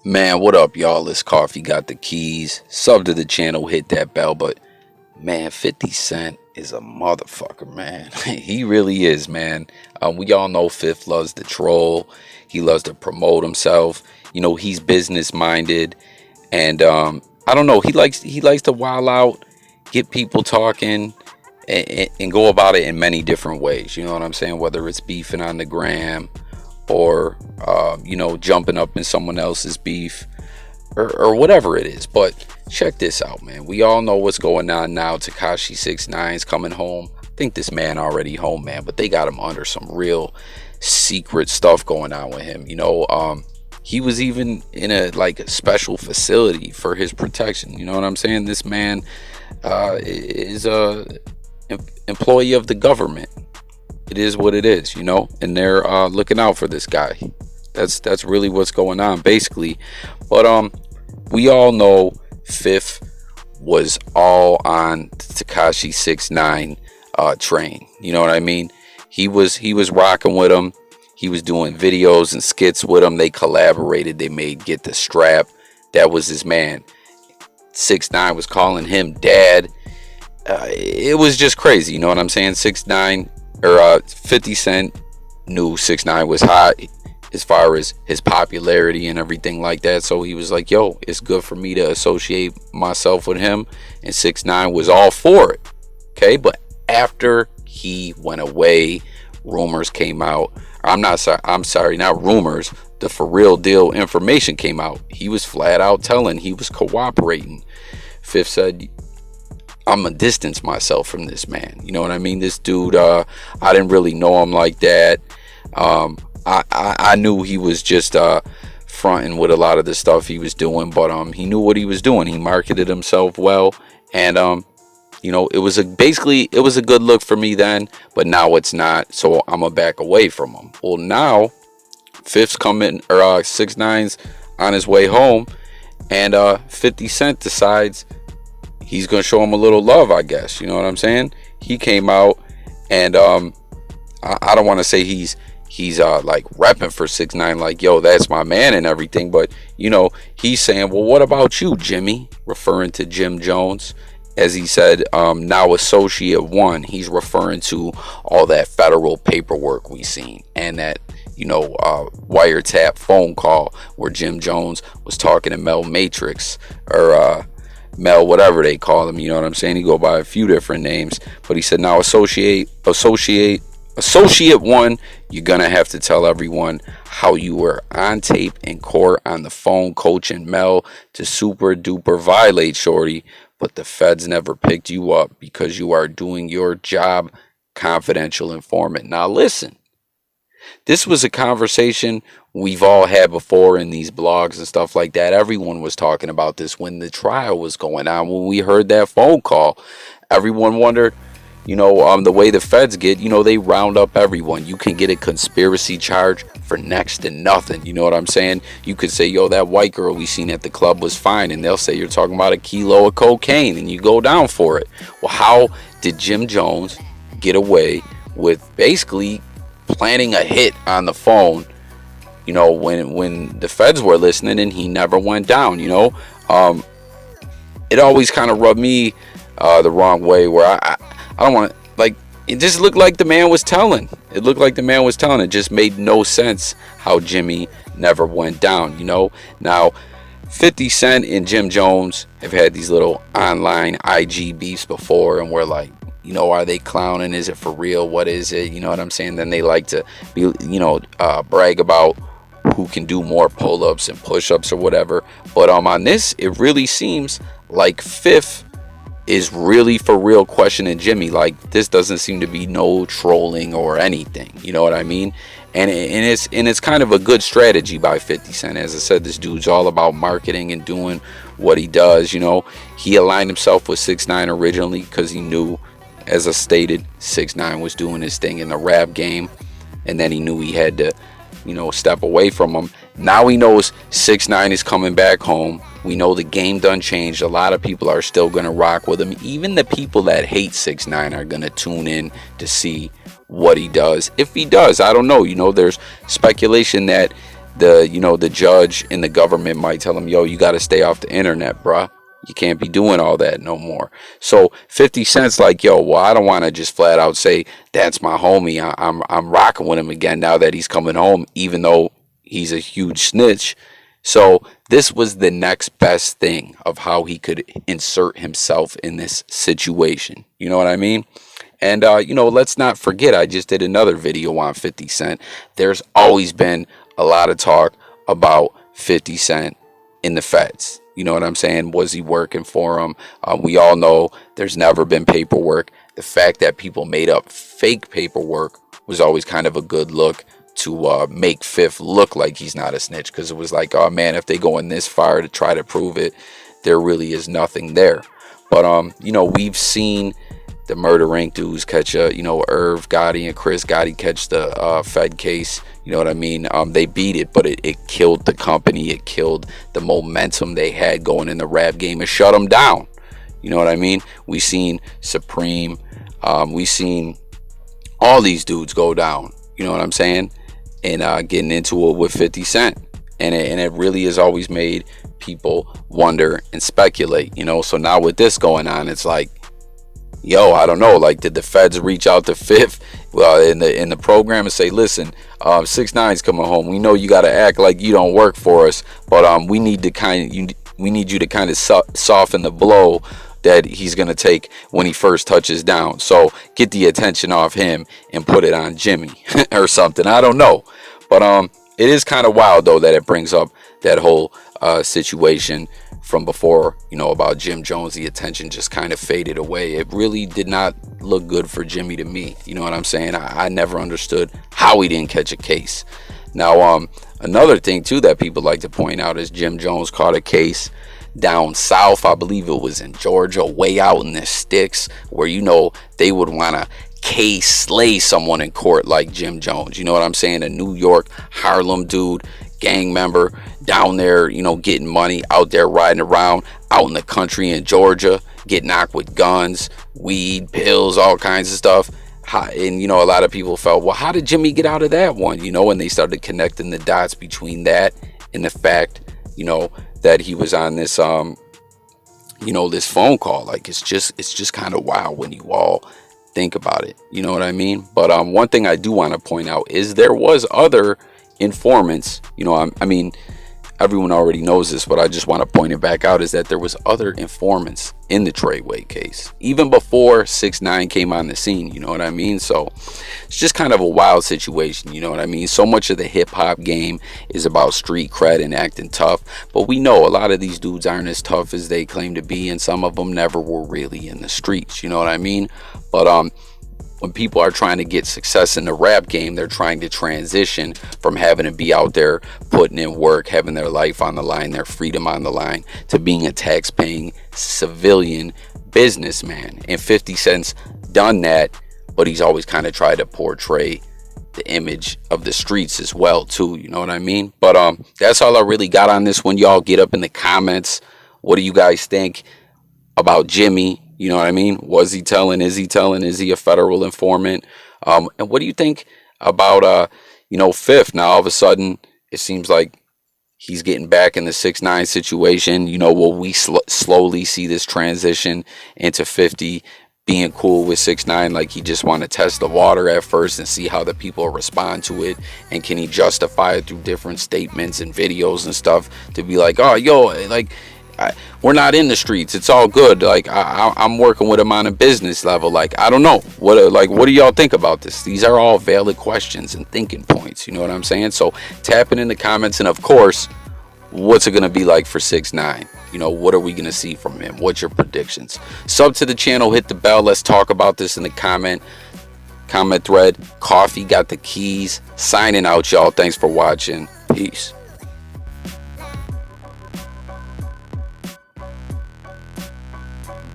Man, what up, y'all? It's Coffee Got the Keys. Sub to the channel, hit that bell. But man, 50 Cent is a motherfucker, man. He really is, man. We all know Fifth loves to troll. He loves to promote himself. You know, he's business minded, and I don't know. He likes to wild out, get people talking, and go about it in many different ways. You know what I'm saying? Whether it's beefing on the gram, or jumping up in someone else's beef, or whatever it is. But check this out, man. We all know what's going on now. Tekashi 6ix9ine's coming home. I think this man already home, man, but they got him under some real secret stuff going on with him. He was even in a special facility for his protection. You know what I'm saying? This man is a employee of the government. It is what it is, and they're looking out for this guy. That's really what's going on, basically. But we all know Fifth was all on Tekashi 6ix9ine train. You know what I mean? He was rocking with him. He was doing videos and skits with him. They collaborated. They made Get the Strap. That was his man. 6ix9ine was calling him dad. It was just crazy. You know what I'm saying? 50 Cent knew 6ix9ine was hot as far as his popularity and everything like that. So he was like, yo, it's good for me to associate myself with him. And 6ix9ine was all for it. Okay, but after he went away, rumors came out. I'm sorry, not rumors. The for real deal information came out. He was flat out telling he was cooperating. Fifth said, I'm gonna distance myself from this man. You know what I mean? This dude, I didn't really know him like that. I knew he was just fronting with a lot of the stuff he was doing, but he knew what he was doing. He marketed himself well, and it was a good look for me then, but now it's not. So I'm gonna back away from him. Well, now Fifth's coming, or 6ix9ine's on his way home, and 50 Cent decides he's gonna show him a little love, I guess. You know what I'm saying? He came out, and I don't want to say he's repping for 6ix9ine, like, yo, that's my man and everything, but he's saying, well, what about you, Jimmy? Referring to Jim Jones, as he said, now Associate 1. He's referring to all that federal paperwork we seen, and that wiretap phone call where Jim Jones was talking to Mel Matrix, or Mel, whatever they call him. You know what I'm saying? He go by a few different names, but he said, now Associate 1, you're gonna have to tell everyone how you were on tape in court on the phone coaching Mel to super duper violate Shorty, but the feds never picked you up because you are doing your job. Confidential informant. Now listen, this was a conversation we've all had before in these blogs and stuff like that. Everyone was talking about this when the trial was going on. When we heard that phone call, everyone wondered, the way the feds get, they round up everyone. You can get a conspiracy charge for next to nothing. You know what I'm saying? You could say, yo, that white girl we seen at the club was fine, and they'll say you're talking about a kilo of cocaine, and you go down for it. Well, how did Jim Jones get away with basically planning a hit on the phone, when the feds were listening, and he never went down? It always kind of rubbed me the wrong way, where I don't want to, it just looked like the man was telling. It looked like the man was telling. It just made no sense how Jimmy never went down, Now, 50 Cent and Jim Jones have had these little online IG beefs before, and we're like, are they clowning? Is it for real? What is it? You know what I'm saying? Then they like to be, brag about who can do more pull-ups and push-ups or whatever. But on this, it really seems like Fifth is really for real questioning Jimmy. Like, this doesn't seem to be no trolling or anything. You know what I mean? And it's kind of a good strategy by 50 Cent. As I said, this dude's all about marketing and doing what he does. He aligned himself with 6ix9ine originally because he knew, as I stated, 6ix9ine was doing his thing in the rap game, and then he knew he had to, step away from him. Now he knows 6ix9ine is coming back home. We know the game done changed. A lot of people are still going to rock with him. Even the people that hate 6ix9ine are going to tune in to see what he does. If he does, I don't know. There's speculation that the judge and the government might tell him, yo, you got to stay off the internet, bruh. You can't be doing all that no more. So 50 Cent's like, yo, well, I don't want to just flat out say that's my homie. I'm rocking with him again now that he's coming home, even though he's a huge snitch. So this was the next best thing of how he could insert himself in this situation. You know what I mean? And, let's not forget, I just did another video on 50 Cent. There's always been a lot of talk about 50 Cent in the feds. You know what I'm saying? Was he working for him? We all know there's never been paperwork. The fact that people made up fake paperwork was always kind of a good look to make Fifth look like he's not a snitch, because it was like, oh man, if they go in this far to try to prove it, there really is nothing there. But we've seen the Murder Inc. dudes catch Irv Gotti and Chris Gotti catch the Fed case. You know what I mean? They beat it, but it killed the company. It killed the momentum they had going in the rap game. It shut them down. You know what I mean? We seen Supreme. We seen all these dudes go down. You know what I'm saying? And getting into it with 50 Cent. And it really has always made people wonder and speculate. So now with this going on, it's like, yo, I don't know. Like, did the feds reach out to Fifth in the program and say, listen, 6ix9ine's coming home. We know you got to act like you don't work for us, but we need you to kind of soften the blow that he's going to take when he first touches down. So get the attention off him and put it on Jimmy or something. I don't know. But it is kind of wild, though, that it brings up that whole situation from before, about Jim Jones. The attention just kind of faded away. It really did not look good for Jimmy to me. You know what I'm saying? I never understood how he didn't catch a case. Now, another thing, too, that people like to point out is Jim Jones caught a case down south. I believe it was in Georgia, way out in the sticks, where, they would want to slay someone in court like Jim Jones. You know what I'm saying? A New York, Harlem dude, gang member down there, getting money, out there riding around out in the country in Georgia, getting knocked with guns, weed, pills, all kinds of stuff. And, a lot of people felt, well, how did Jimmy get out of that one? And they started connecting the dots between that and the fact, that he was on this, this phone call. Like, it's just kind of wild when you all think about it. You know what I mean? But one thing I do want to point out is there was other informants. I mean, everyone already knows this, but I just want to point it back out, is that there was other informants in the Treyway case, even before 6ix9ine came on the scene. You know what I mean? So it's just kind of a wild situation. You know what I mean? So much of the hip hop game is about street cred and acting tough, but we know a lot of these dudes aren't as tough as they claim to be, and some of them never were really in the streets. You know what I mean? But when people are trying to get success in the rap game, they're trying to transition from having to be out there putting in work, having their life on the line, their freedom on the line, to being a tax-paying civilian businessman. And 50 Cent's done that, but he's always kind of tried to portray the image of the streets as well, too. You know what I mean? But that's all I really got on this one. Y'all get up in the comments. What do you guys think about Jimmy? You know what I mean? Was he telling? Is he telling? Is he a federal informant? And what do you think about, Fifth? Now, all of a sudden, it seems like he's getting back in the 6ix9ine situation. Will we slowly see this transition into 50 being cool with 6ix9ine? Like, he just want to test the water at first and see how the people respond to it. And can he justify it through different statements and videos and stuff to be like, oh, yo, like, we're not in the streets, it's all good. Like, I'm working with him on a business level. Like, I don't know what do y'all think about this? These are all valid questions and thinking points. You know what I'm saying? So tap it in the comments. And of course, what's it gonna be like for 6ix9ine? What are we gonna see from him? What's your predictions? Sub to the channel, hit the bell. Let's talk about this in the comment thread. Coffee got the keys. Signing out, y'all. Thanks for watching. Peace.